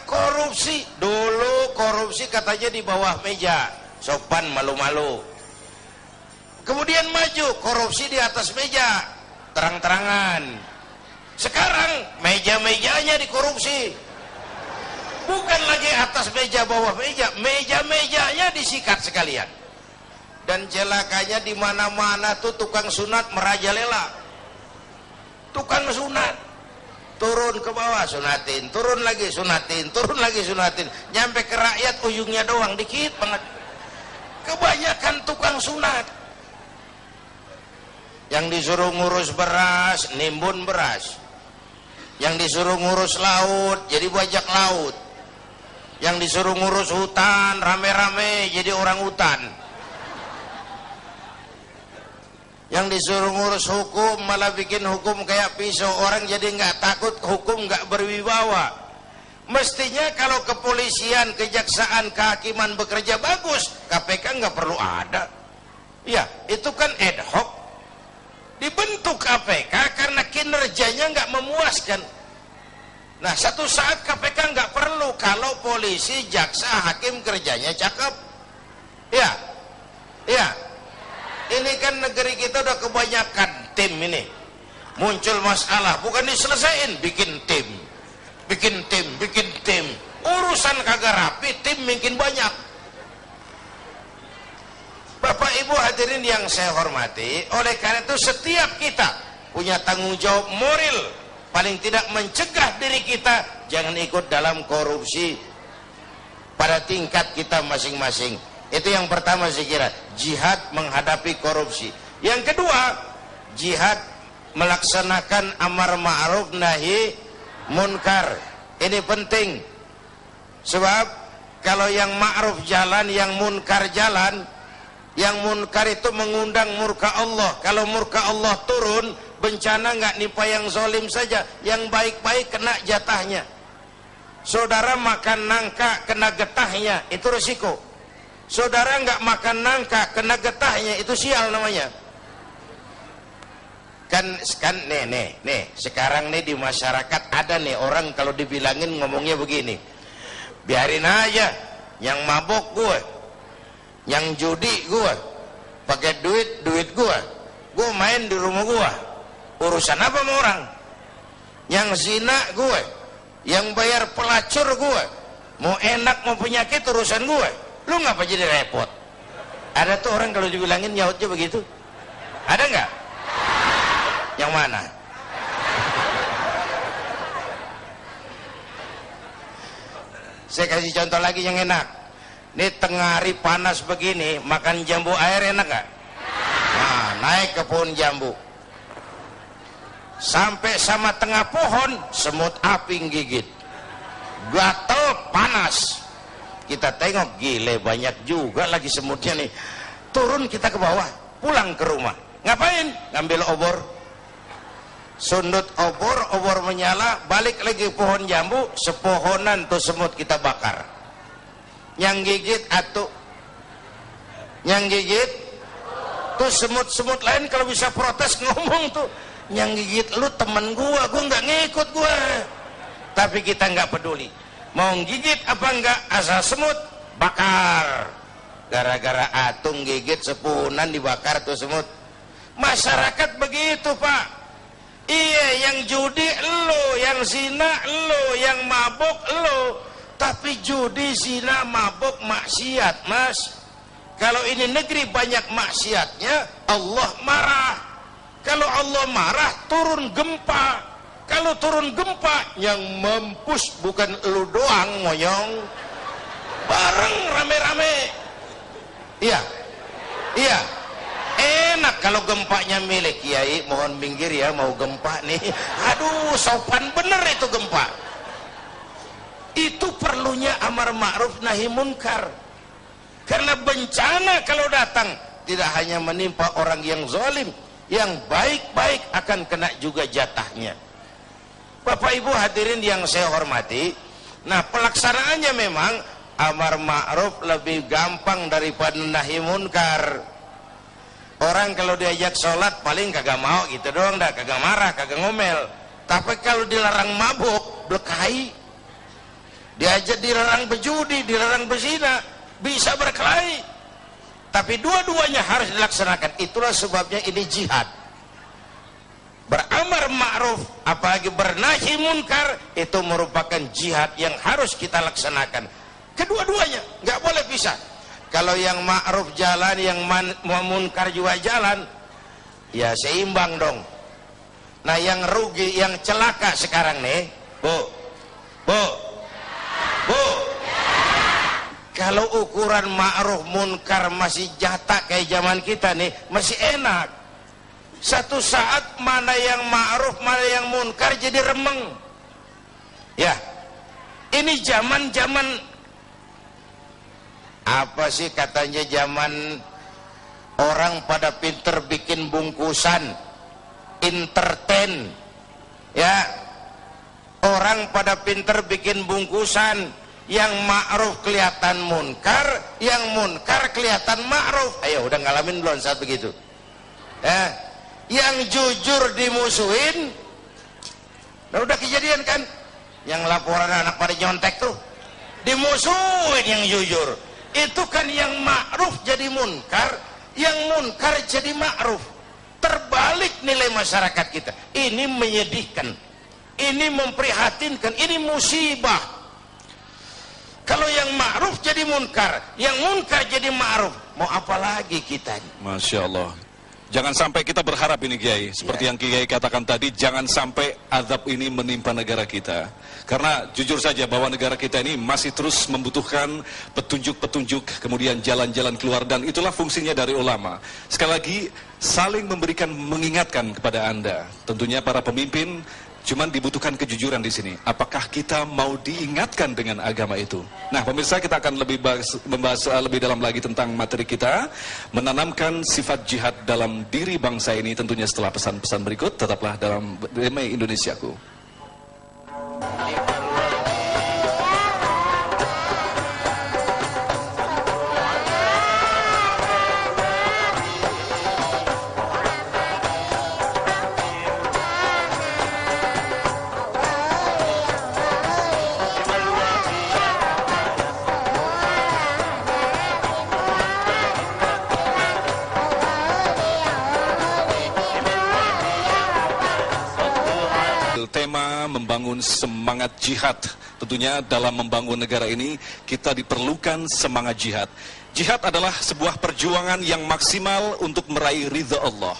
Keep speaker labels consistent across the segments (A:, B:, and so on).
A: Korupsi dulu, korupsi katanya di bawah meja, sopan malu-malu. Kemudian maju, korupsi di atas meja, terang-terangan. Sekarang meja-mejanya dikorupsi. Bukan lagi atas meja, bawah meja, meja-mejanya disikat sekalian. Dan celakanya di mana-mana tuh tukang sunat merajalela. Tukang sunat turun ke bawah sunatin, turun lagi sunatin, turun lagi sunatin, nyampe ke rakyat ujungnya doang dikit banget. Kebanyakan tukang sunat. Yang disuruh ngurus beras, nimbun beras. Yang disuruh ngurus laut, jadi bajak laut. Yang disuruh ngurus hutan, rame-rame jadi orang hutan. Yang disuruh ngurus hukum malah bikin hukum kayak pisau, orang jadi nggak takut, hukum nggak berwibawa. Mestinya kalau kepolisian, kejaksaan, kehakiman bekerja bagus, KPK nggak perlu ada. Ya, itu kan ad hoc. Dibentuk KPK karena kinerjanya nggak memuaskan. Nah, satu saat KPK nggak perlu kalau polisi, jaksa, hakim kerjanya cakep. Ya, ya. Ini kan negeri kita udah kebanyakan tim ini. Muncul masalah, bukan diselesain, bikin tim. Bikin tim, bikin tim. Urusan kagak rapi, tim makin banyak. Bapak Ibu hadirin yang saya hormati, oleh karena itu setiap kita punya tanggung jawab moral, paling tidak mencegah diri kita jangan ikut dalam korupsi pada tingkat kita masing-masing. Itu yang pertama saya kira, jihad menghadapi korupsi. Yang kedua, jihad melaksanakan amar ma'ruf nahi munkar. Ini penting. Sebab kalau yang ma'ruf jalan, yang munkar jalan, yang munkar itu mengundang murka Allah. Kalau murka Allah turun, bencana nggak nimpa yang zalim saja, yang baik-baik kena jatahnya. Saudara makan nangka kena getahnya, itu resiko. Saudara nggak makan nangka kena getahnya, itu sial namanya. Kan nih sekarang nih di masyarakat ada nih orang kalau dibilangin ngomongnya begini, biarin aja, yang mabok gue, yang judi gue, pakai duit gue main di rumah gue, urusan apa sama orang? Yang zina gue, yang bayar pelacur gue, mau enak mau penyakit urusan gue. Lu ngapa jadi repot? Ada tuh orang kalau dibilangin nyautnya begitu. Ada nggak? Yang mana? Saya kasih contoh lagi yang enak. Ini tengah hari panas begini, makan jambu air enak nggak? Nah, naik ke pohon jambu. Sampai sama tengah pohon, semut api gigit. Gatel, panas. Kita tengok, gile banyak juga lagi semutnya nih. Turun kita ke bawah, pulang ke rumah. Ngapain? Ngambil obor. Sundut obor menyala, balik lagi pohon jambu, sepohonan tuh semut kita bakar. Yang gigit atuh. Yang gigit tuh semut-semut lain kalau bisa protes ngomong tuh. Yang gigit lu temen gua nggak ngikut gua. Tapi kita nggak peduli. Mau gigit apa enggak, asal semut bakar. Gara-gara atung gigit sepunan dibakar tuh semut. Masyarakat begitu Pak. Iya, yang judi lo, yang zina lo, yang mabuk lo. Tapi judi, zina, mabuk, maksiat Mas. Kalau ini negeri banyak maksiatnya, Allah marah. Kalau Allah marah, turun gempa. Kalau turun gempa, yang mampus bukan lu doang ngoyong, bareng rame-rame. Iya, iya. Enak kalau gempanya milik Kiai, mohon minggir ya, mau gempa nih. Aduh, sopan bener itu gempa. Itu perlunya amar ma'ruf nahi munkar. Karena bencana kalau datang tidak hanya menimpa orang yang zalim, yang baik-baik akan kena juga jatahnya. Bapak Ibu hadirin yang saya hormati, nah pelaksanaannya memang amar ma'ruf lebih gampang daripada nahi munkar. Orang kalau diajak sholat paling kagak mau gitu doang dah, kagak marah, kagak ngomel. Tapi kalau dilarang mabuk, blekai. diajak dilarang berjudi, dilarang berzina, bisa berkelahi, tapi dua-duanya harus dilaksanakan. Itulah sebabnya ini jihad. Beramar ma'ruf apalagi bernahi munkar itu merupakan jihad yang harus kita laksanakan. Kedua-duanya nggak boleh pisah. Kalau yang ma'ruf jalan, yang munkar juga jalan, ya seimbang dong. Nah yang rugi, yang celaka sekarang nih, Bu, kalau ukuran ma'ruf munkar masih jatah kayak zaman kita nih, masih enak. Satu saat mana yang ma'ruf, mana yang munkar jadi remeng. Ya, ini zaman apa sih katanya, zaman orang pada pinter bikin bungkusan, entertain. Ya, orang pada pinter bikin bungkusan, yang ma'ruf kelihatan munkar, yang munkar kelihatan ma'ruf. Ayo udah ngalamin belum saat begitu? Yang jujur dimusuhin. Nah, udah kejadian kan? Yang laporan anak pada nyontek tuh dimusuhin yang jujur. Itu kan yang ma'ruf jadi munkar, yang munkar jadi ma'ruf. Terbalik nilai masyarakat kita. Ini menyedihkan, ini memprihatinkan, ini musibah. Kalau yang ma'ruf jadi munkar, yang munkar jadi ma'ruf, mau apa lagi kita?
B: Masya Allah. Jangan sampai kita berharap ini Kiai, seperti yang Kiai katakan tadi, jangan sampai azab ini menimpa negara kita. Karena jujur saja bahwa negara kita ini masih terus membutuhkan petunjuk-petunjuk, kemudian jalan-jalan keluar, dan itulah fungsinya dari ulama. Sekali lagi, saling memberikan, mengingatkan kepada Anda. Tentunya para pemimpin, cuman dibutuhkan kejujuran di sini. Apakah kita mau diingatkan dengan agama itu? Nah, pemirsa, kita akan membahas lebih dalam lagi tentang materi kita, menanamkan sifat jihad dalam diri bangsa ini. Tentunya setelah pesan-pesan berikut, tetaplah dalam Damai Indonesiaku. Tema membangun semangat jihad. Tentunya dalam membangun negara ini kita diperlukan semangat jihad. Jihad adalah sebuah perjuangan yang maksimal untuk meraih ridha Allah.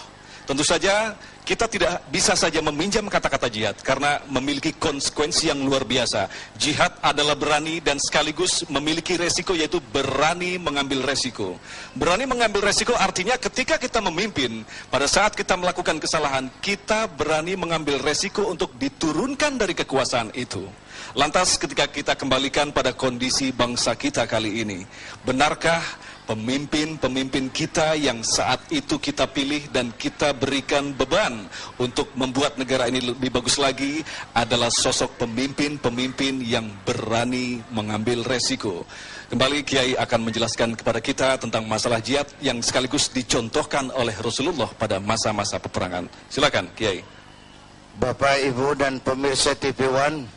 B: Tentu saja kita tidak bisa saja meminjam kata-kata jihad karena memiliki konsekuensi yang luar biasa. Jihad adalah berani dan sekaligus memiliki resiko, yaitu berani mengambil resiko. Berani mengambil resiko artinya ketika kita memimpin, pada saat kita melakukan kesalahan, kita berani mengambil resiko untuk diturunkan dari kekuasaan itu. Lantas ketika kita kembalikan pada kondisi bangsa kita kali ini, benarkah pemimpin-pemimpin kita yang saat itu kita pilih dan kita berikan beban untuk membuat negara ini lebih bagus lagi adalah sosok pemimpin-pemimpin yang berani mengambil resiko? Kembali Kiai akan menjelaskan kepada kita tentang masalah jihad yang sekaligus dicontohkan oleh Rasulullah pada masa-masa peperangan. Silakan Kiai.
A: Bapak, Ibu dan pemirsa TV One,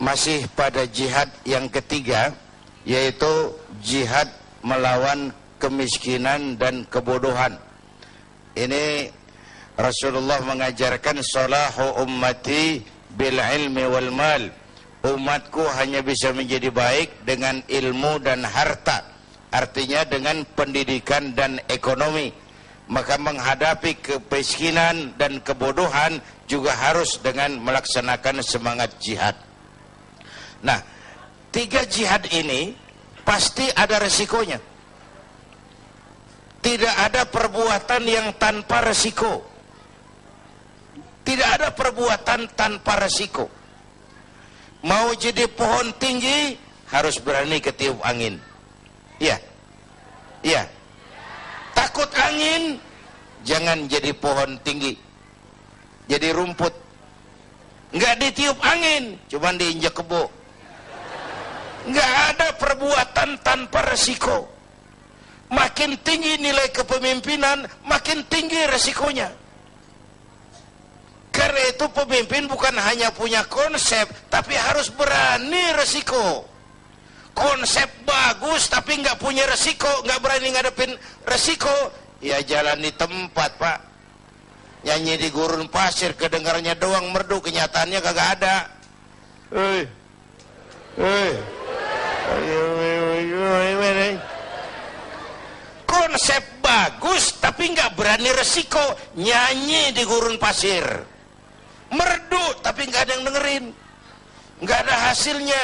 A: masih pada jihad yang ketiga, yaitu jihad melawan kemiskinan dan kebodohan. Ini Rasulullah mengajarkan salahu ummati bil ilmi wal mal. Umatku hanya bisa menjadi baik dengan ilmu dan harta. Artinya dengan pendidikan dan ekonomi. Maka menghadapi kemiskinan dan kebodohan juga harus dengan melaksanakan semangat jihad. Nah, tiga jihad ini pasti ada resikonya. Tidak ada perbuatan yang tanpa resiko. Tidak ada perbuatan tanpa resiko. Mau jadi pohon tinggi harus berani ketiup angin. Iya. Iya. Takut angin, jangan jadi pohon tinggi. Jadi rumput. Enggak ditiup angin, cuman diinjak kebo. Nggak ada perbuatan tanpa resiko. Makin tinggi nilai kepemimpinan, makin tinggi resikonya. Karena Oleh itu pemimpin bukan hanya punya konsep, tapi harus berani resiko. Konsep bagus tapi nggak punya resiko, nggak berani ngadepin resiko, ya jalan di tempat, Pak. Nyanyi di gurun pasir, kedengarannya doang merdu, kenyataannya kagak ada. Konsep bagus tapi nggak berani resiko, nyanyi di gurun pasir, merdu tapi nggak ada yang dengerin, nggak ada hasilnya.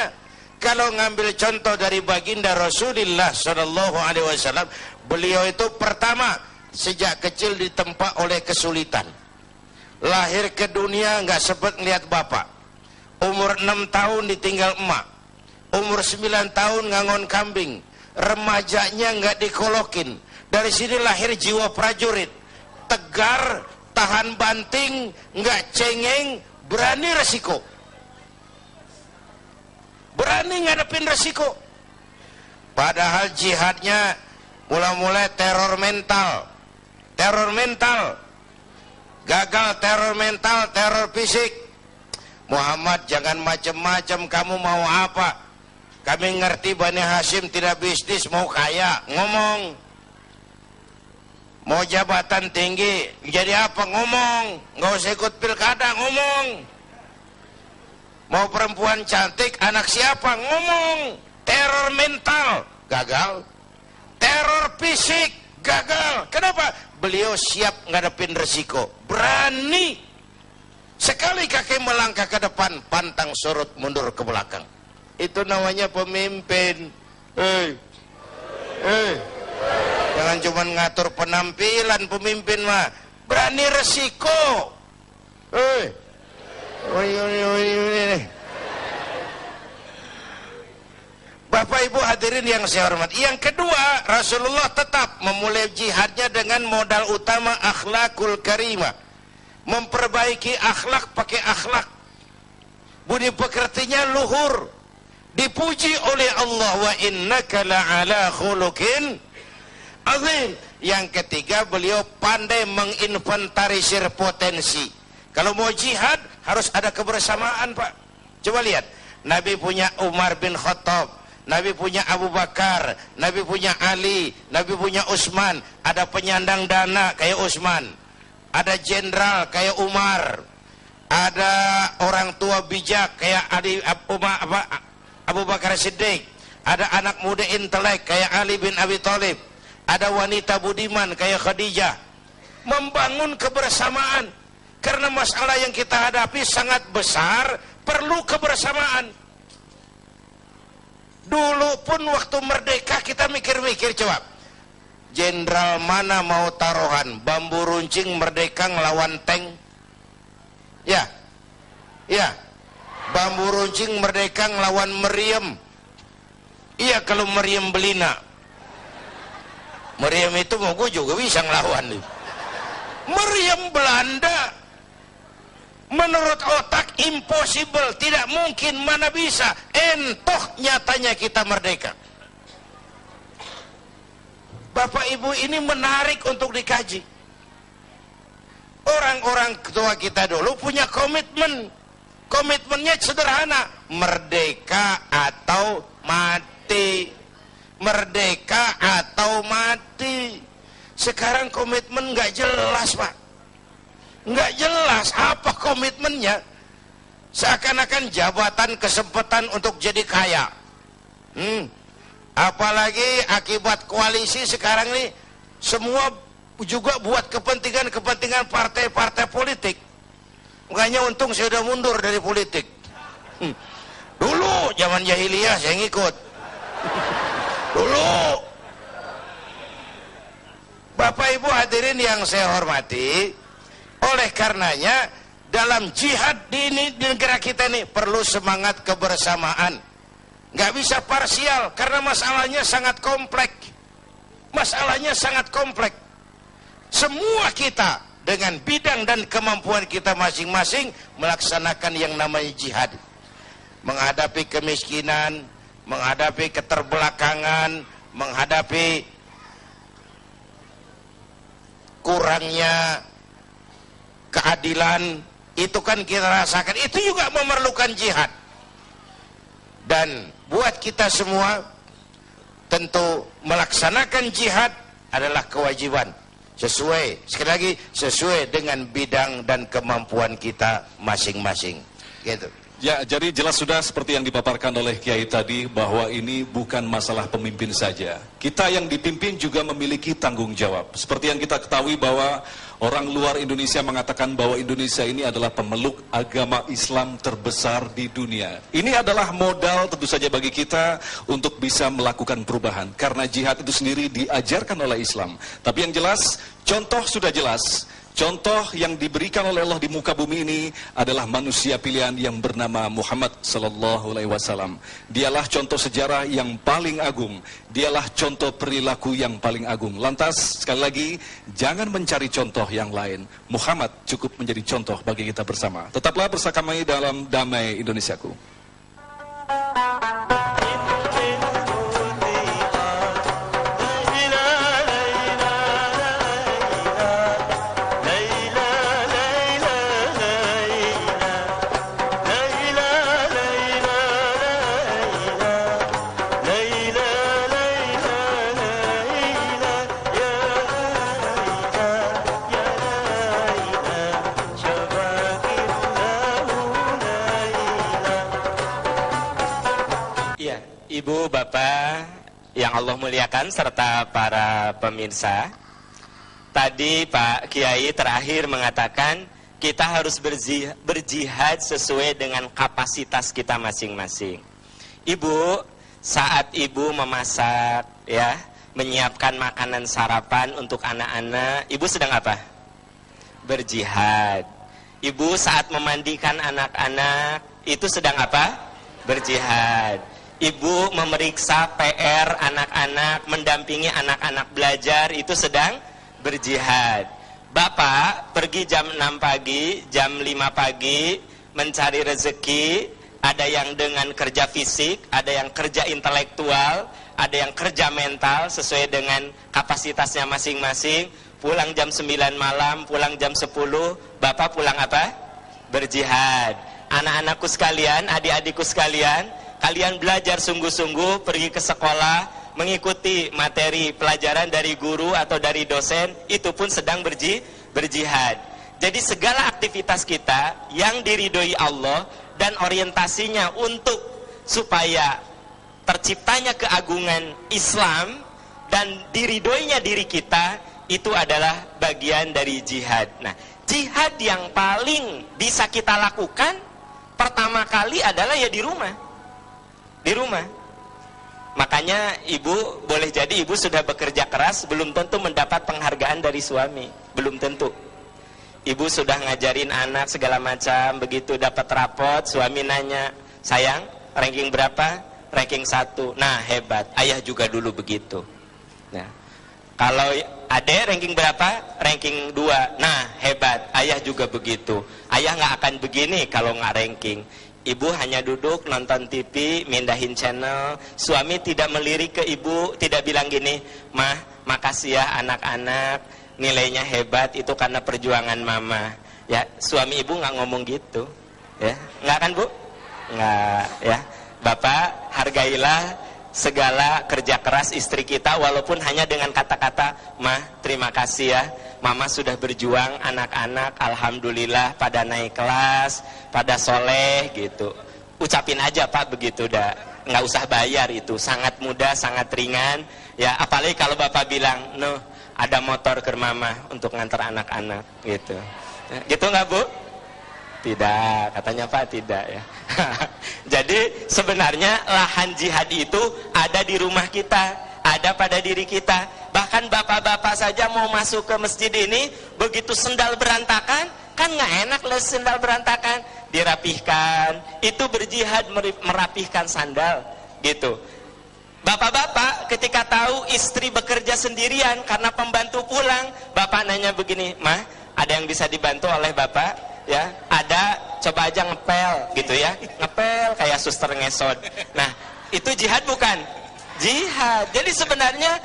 A: Kalau ngambil contoh dari baginda Rasulullah Shallallahu Alaihi Wasallam, beliau itu pertama sejak kecil ditempa oleh kesulitan. Lahir ke dunia nggak sempat ngeliat bapak. Umur 6 tahun ditinggal emak. Umur 9 tahun ngangon kambing. Remajanya nggak dikolokin. Dari sini lahir jiwa prajurit. Tegar, tahan banting, nggak cengeng, berani resiko. Berani ngadepin resiko. Padahal jihadnya mula-mula teror mental. Teror mental. Gagal teror mental, teror fisik. Muhammad, jangan macam-macam, kamu mau apa? Kami ngerti Bani Hashim tidak bisnis, mau kaya, ngomong. Mau jabatan tinggi, jadi apa? Ngomong. Nggak usah ikut pilkada, ngomong. Mau perempuan cantik, anak siapa? Ngomong. Teror mental, gagal. Teror fisik, gagal. Kenapa? Beliau siap ngadepin resiko. Berani. Sekali kaki melangkah ke depan, pantang surut mundur ke belakang. Itu namanya pemimpin. Jangan cuma ngatur penampilan pemimpin mah. Berani resiko. Bapak Ibu hadirin yang saya hormati. Yang kedua, Rasulullah tetap memulai jihadnya dengan modal utama akhlakul karimah. Memperbaiki akhlak pakai akhlak. Budi pekertinya luhur. Dipuji oleh Allah, wa innaka la'ala khuluqin azim. Yang ketiga, beliau pandai menginventarisir potensi. Kalau mau jihad harus ada kebersamaan, Pak. Coba lihat, Nabi punya Umar bin Khattab, Nabi punya Abu Bakar, Nabi punya Ali, Nabi punya Utsman. Ada penyandang dana kayak Utsman, ada jenderal kayak Umar, ada orang tua bijak kayak Abu Bakar Siddiq, ada anak muda intelek kayak Ali bin Abi Thalib, ada wanita budiman kayak Khadijah. Membangun kebersamaan, karena masalah yang kita hadapi sangat besar, perlu kebersamaan. Dulu pun waktu merdeka kita mikir-mikir, coba jenderal mana mau taruhan, bambu runcing merdeka ngelawan tank? Ya, bambu runcing merdeka ngelawan meriam. Iya, kalau meriam Belina, meriam itu mau gue juga bisa ngelawan. Meriam Belanda, menurut otak impossible, tidak mungkin, mana bisa. Entoh nyatanya kita merdeka. Bapak Ibu, ini menarik untuk dikaji. Orang-orang tua kita dulu punya komitmen. Komitmennya sederhana, merdeka atau mati. Merdeka atau mati. Sekarang komitmen nggak jelas, Pak. Nggak jelas apa komitmennya. Seakan-akan jabatan, kesempatan untuk jadi kaya. Apalagi akibat koalisi sekarang ini, semua juga buat kepentingan partai-partai politik. Makanya untung saya udah mundur dari politik. Dulu zaman jahiliyah saya ngikut. Dulu. Bapak Ibu hadirin yang saya hormati, oleh karenanya dalam jihad di negara kita ini perlu semangat kebersamaan. Nggak bisa parsial, karena masalahnya sangat kompleks. Masalahnya sangat kompleks. Semua kita dengan bidang dan kemampuan kita masing-masing melaksanakan yang namanya jihad. Menghadapi kemiskinan, menghadapi keterbelakangan, menghadapi kurangnya keadilan, itu kan kita rasakan, itu juga memerlukan jihad. Dan buat kita semua tentu melaksanakan jihad adalah kewajiban, sesuai, sekali lagi, sesuai dengan bidang dan kemampuan kita masing-masing, gitu.
B: Ya, jadi jelas sudah seperti yang dipaparkan oleh Kiai tadi, bahwa ini bukan masalah pemimpin saja. Kita yang dipimpin juga memiliki tanggung jawab. Seperti yang kita ketahui bahwa orang luar Indonesia mengatakan bahwa Indonesia ini adalah pemeluk agama Islam terbesar di dunia. Ini adalah modal tentu saja bagi kita untuk bisa melakukan perubahan. Karena jihad itu sendiri diajarkan oleh Islam. Tapi yang jelas, contoh sudah jelas. Contoh yang diberikan oleh Allah di muka bumi ini adalah manusia pilihan yang bernama Muhammad sallallahu alaihi wasallam. Dialah contoh sejarah yang paling agung. Dialah contoh perilaku yang paling agung. Lantas sekali lagi, jangan mencari contoh yang lain. Muhammad cukup menjadi contoh bagi kita bersama. Tetaplah bersama kami dalam Damai Indonesiaku.
C: Ibu, Bapak yang Allah muliakan serta para pemirsa, tadi Pak Kiai terakhir mengatakan kita harus berjihad sesuai dengan kapasitas kita masing-masing. Ibu, saat ibu memasak, ya, menyiapkan makanan sarapan untuk anak-anak, ibu sedang apa? Berjihad. Ibu saat memandikan anak-anak, itu sedang apa? Berjihad. Ibu memeriksa PR anak-anak, mendampingi anak-anak belajar, itu sedang berjihad. Bapak pergi jam 6 pagi, jam 5 pagi, mencari rezeki, ada yang dengan kerja fisik, ada yang kerja intelektual, ada yang kerja mental, sesuai dengan kapasitasnya masing-masing. Pulang jam 9 malam, pulang jam 10, Bapak pulang apa? Berjihad. Anak-anakku sekalian, adik-adikku sekalian, kalian belajar sungguh-sungguh, pergi ke sekolah, mengikuti materi pelajaran dari guru atau dari dosen, itu pun sedang berjihad. Jadi segala aktivitas kita yang diridhoi Allah dan orientasinya untuk supaya terciptanya keagungan Islam dan diridhoinya diri kita, itu adalah bagian dari jihad. Nah, jihad yang paling bisa kita lakukan pertama kali adalah ya di rumah. Di rumah. Makanya ibu, boleh jadi ibu sudah bekerja keras, belum tentu mendapat penghargaan dari suami, belum tentu. Ibu sudah ngajarin anak segala macam, begitu dapat rapot, suami nanya, sayang, ranking berapa? Ranking 1. Nah, hebat. Ayah juga dulu begitu. Nah, kalau adek ranking berapa? Ranking 2. Nah, hebat. Ayah juga begitu. Ayah nggak akan begini kalau nggak ranking. Ibu hanya duduk nonton TV, mindahin channel. Suami tidak melirik ke ibu, tidak bilang gini, "Mah, makasih ya anak-anak, nilainya hebat, itu karena perjuangan mama." Ya, suami ibu nggak ngomong gitu. Ya, nggak kan Bu? Nggak, ya. Bapak, hargailah segala kerja keras istri kita, walaupun hanya dengan kata-kata, "Mah, terima kasih ya, mama sudah berjuang, anak-anak alhamdulillah pada naik kelas, pada soleh," gitu. Ucapin aja Pak begitu, dah nggak usah bayar, itu sangat mudah, sangat ringan. Ya, apalagi kalau Bapak bilang, "No, ada motor ke mama untuk ngantar anak-anak," gitu. Gitu nggak Bu? Tidak, katanya Pak tidak ya. Jadi sebenarnya lahan jihad itu ada di rumah kita, ada pada diri kita. Bahkan bapak-bapak saja mau masuk ke masjid ini, begitu sendal berantakan, kan nggak enak lah sendal berantakan, dirapihkan. Itu berjihad merapihkan sandal, gitu. Bapak-bapak ketika tahu istri bekerja sendirian karena pembantu pulang, bapak nanya begini, "Mah, ada yang bisa dibantu oleh bapak?" Ya, ada, coba aja ngepel gitu ya, ngepel kayak suster ngesot. Nah, itu jihad bukan? Jihad. Jadi sebenarnya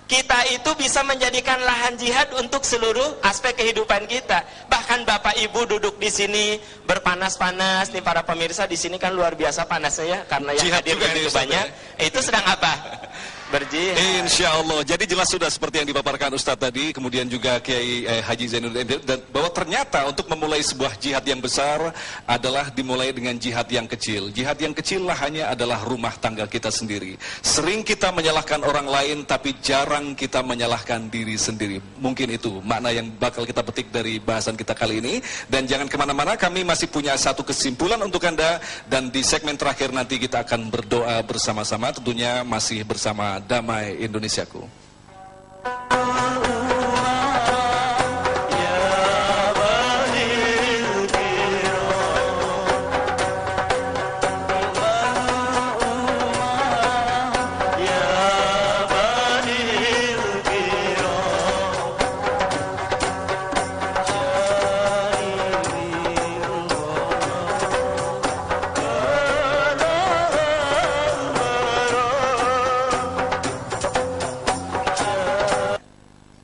C: kita itu bisa menjadikan lahan jihad untuk seluruh aspek kehidupan kita. Bahkan Bapak Ibu duduk di sini berpanas-panas nih, para pemirsa di sini kan luar biasa panasnya ya, karena yang
B: Jihad
C: hadir
B: juga
C: yang
B: nih,
C: banyak. Itu sedang apa? Berjihad.
B: Insya Allah. Jadi jelas sudah seperti yang dipaparkan Ustadz tadi, kemudian juga Kiai Haji Zainuddin, dan bahwa ternyata untuk memulai sebuah jihad yang besar adalah dimulai dengan jihad yang kecil. Jihad yang kecil lah hanya adalah rumah tangga kita sendiri. Sering kita menyalahkan orang lain, tapi jarang kita menyalahkan diri sendiri. Mungkin itu makna yang bakal kita petik dari bahasan kita kali ini. Dan jangan kemana-mana, kami masih punya satu kesimpulan untuk Anda. Dan di segmen terakhir nanti kita akan berdoa bersama-sama, tentunya masih bersama Damai Indonesiaku.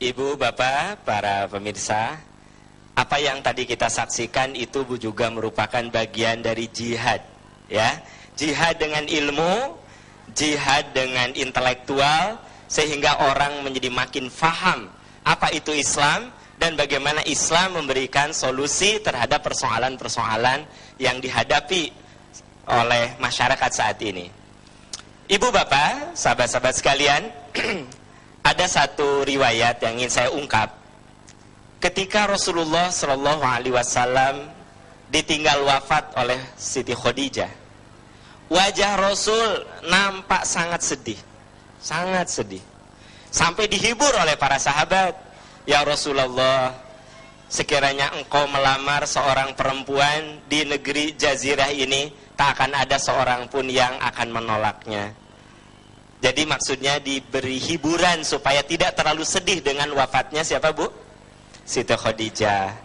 C: Ibu, Bapak, para pemirsa, apa yang tadi kita saksikan itu juga merupakan bagian dari jihad, ya. Jihad dengan ilmu, jihad dengan intelektual, sehingga orang menjadi makin faham apa itu Islam dan bagaimana Islam memberikan solusi terhadap persoalan-persoalan yang dihadapi oleh masyarakat saat ini. Ibu, Bapak, sahabat-sahabat sekalian, ada satu riwayat yang ingin saya ungkap. Ketika Rasulullah Shallallahu Alaihi Wasallam ditinggal wafat oleh Siti Khadijah, wajah Rasul nampak sangat sedih, sampai dihibur oleh para sahabat. Ya Rasulullah, sekiranya engkau melamar seorang perempuan di negeri Jazirah ini, tak akan ada seorang pun yang akan menolaknya. Jadi maksudnya diberi hiburan supaya tidak terlalu sedih dengan wafatnya siapa, Bu? Siti Khadijah.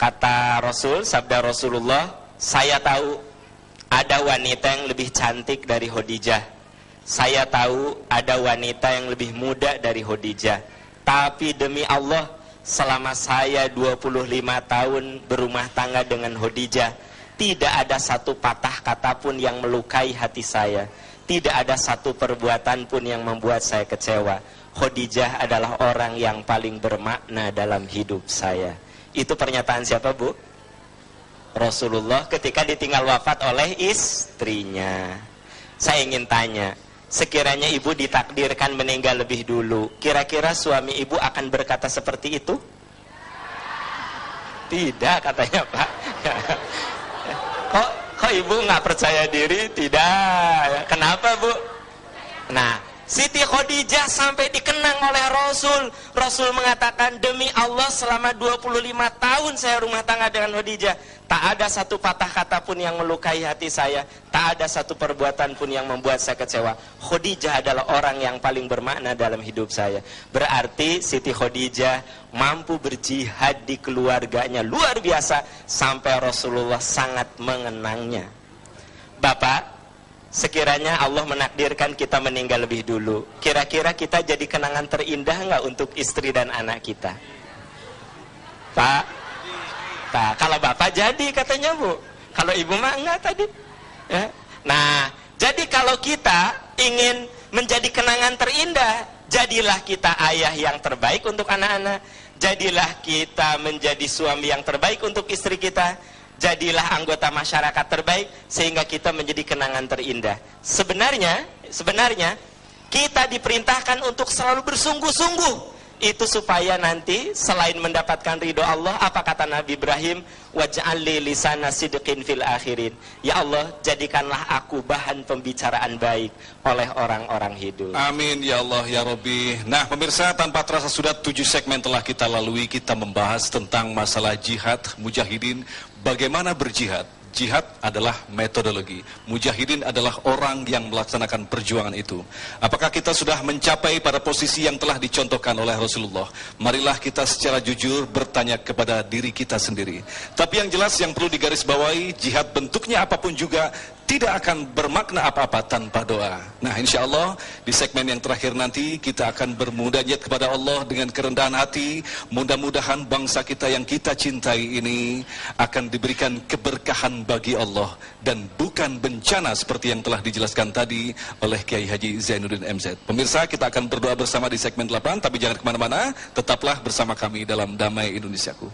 C: Kata Rasul, sabda Rasulullah, saya tahu ada wanita yang lebih cantik dari Khadijah. Saya tahu ada wanita yang lebih muda dari Khadijah. Tapi demi Allah, selama saya 25 tahun berumah tangga dengan Khadijah, tidak ada satu patah kata pun yang melukai hati saya. Tidak ada satu perbuatan pun yang membuat saya kecewa. Khadijah adalah orang yang paling bermakna dalam hidup saya. Itu pernyataan siapa, Bu? Rasulullah ketika ditinggal wafat oleh istrinya. Saya ingin tanya, sekiranya ibu ditakdirkan meninggal lebih dulu, kira-kira suami ibu akan berkata seperti itu? Tidak, katanya, Pak. Kok ibu nggak percaya diri? Tidak. Kenapa, Bu? Nah, Siti Khadijah sampai dikenang oleh Rasul. Rasul mengatakan, demi Allah selama 25 tahun saya rumah tangga dengan Khadijah, tak ada satu patah kata pun yang melukai hati saya, tak ada satu perbuatan pun yang membuat saya kecewa. Khadijah adalah orang yang paling bermakna dalam hidup saya. Berarti Siti Khadijah mampu berjihad di keluarganya luar biasa sampai Rasulullah sangat mengenangnya. Bapak, sekiranya Allah menakdirkan kita meninggal lebih dulu, kira-kira kita jadi kenangan terindah nggak untuk istri dan anak kita? Pak, kalau bapak jadi katanya, Bu. Kalau ibu mah enggak tadi. Ya. Nah, jadi kalau kita ingin menjadi kenangan terindah, jadilah kita ayah yang terbaik untuk anak-anak. Jadilah kita menjadi suami yang terbaik untuk istri kita. Jadilah anggota masyarakat terbaik sehingga kita menjadi kenangan terindah. Sebenarnya kita diperintahkan untuk selalu bersungguh-sungguh. Itu supaya nanti selain mendapatkan ridho Allah, apa kata Nabi Ibrahim? Waj'alli lisana sidqin fil akhirin. Ya Allah, jadikanlah aku bahan pembicaraan baik oleh orang-orang hidup.
B: Amin ya Allah ya Rabbi. Nah pemirsa, tanpa terasa sudah 7 segmen telah kita lalui. Kita membahas tentang masalah jihad, mujahidin, bagaimana berjihad. Jihad adalah metodologi, mujahidin adalah orang yang melaksanakan perjuangan itu. Apakah kita sudah mencapai pada posisi yang telah dicontohkan oleh Rasulullah? Marilah kita secara jujur bertanya kepada diri kita sendiri. Tapi yang jelas yang perlu digarisbawahi, jihad bentuknya apapun juga tidak akan bermakna apa-apa tanpa doa. Nah, insya Allah di segmen yang terakhir nanti kita akan bermunajat kepada Allah dengan kerendahan hati. Mudah-mudahan bangsa kita yang kita cintai ini akan diberikan keberkahan bagi Allah dan bukan bencana seperti yang telah dijelaskan tadi oleh Kiai Haji Zainuddin MZ. Pemirsa, kita akan berdoa bersama di segmen 8, tapi jangan kemana-mana, tetaplah bersama kami dalam Damai Indonesiaku.